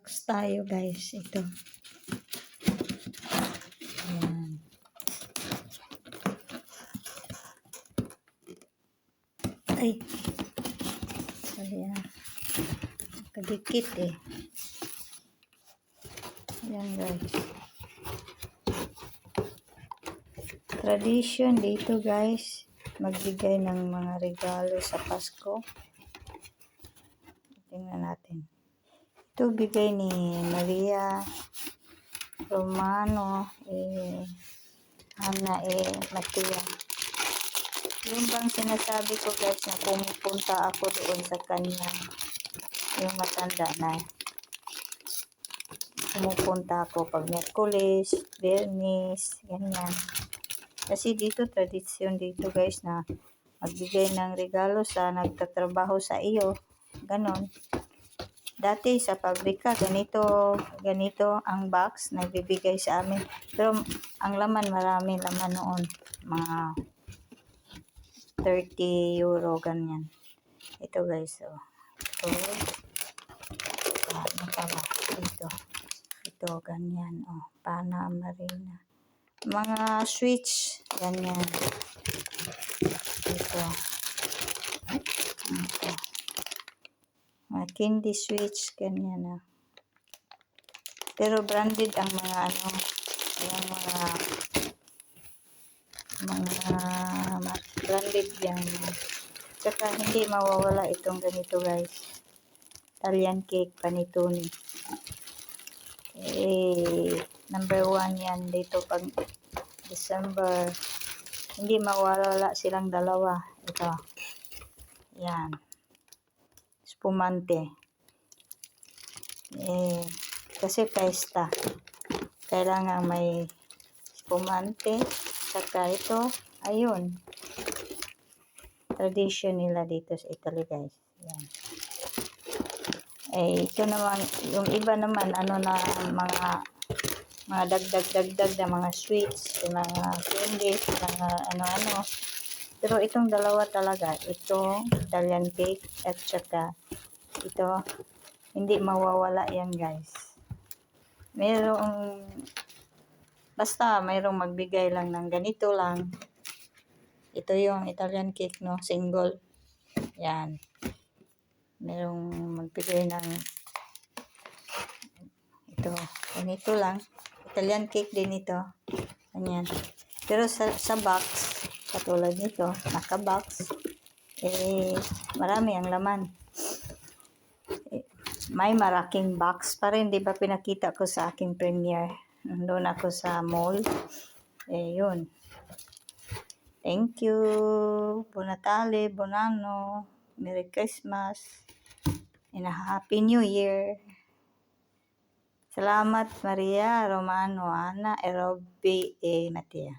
Tayo guys, ito. Ayan. Ay. Ayan. Kadikit eh. Ayan guys. Tradition dito guys, magbigay ng mga regalo sa Pasko. Tingnan natin. Ito bigay ni Maria Romano Ana Matia. Yung bang sinasabi ko guys na pumupunta ako doon sa kanya, yung matanda na. Pumupunta ako pag Miyerkules, Biyernes, ganyan. Kasi dito, tradisyon dito guys na magbigay ng regalo sa nagtatrabaho sa iyo. Ganon. Dati sa pabrika, ganito ang box na ibibigay sa amin. Pero ang laman, marami laman noon. Mga 30 euro, ganyan. Ito guys, oh. Ano pala? Ito, ganyan, oh. Pana Marina. Mga switch, ganyan. Ito. Mga candy switch, ganyan, oh. Pero branded ang mga ano, yung mga branded yan. Tsaka hindi mawawala itong ganito guys. Italian cake, panitone. Number 1 yan dito pag December. Hindi mawawala silang dalawa. Ito. Yan. Spumante. Kasi pesta. Kailangan may spumante. Saka ito. Ayun. Tradition nila dito sa Italy guys. Yan. Ito naman, yung iba naman, ano na, mga dagdag na mga sweets, mga candy, mga ano-ano. Pero itong dalawa talaga, itong Italian cake at saka ito, hindi mawawala yan guys. Basta mayroong magbigay lang ng ganito lang. Ito yung Italian cake, no, single. Yan. Merong magbigay ng ito, ganito lang. Italian cake din ito. Ganyan. Pero sa box, katulad nito, naka-box, marami ang laman. May maraking box pa rin, di ba pinakita ko sa aking premiere. Nandun ako sa mall. Yun. Thank you. Buon Natale, Buon Anno, Merry Christmas, and a Happy New Year. Salamat Maria Romano Ana Erobi Matia.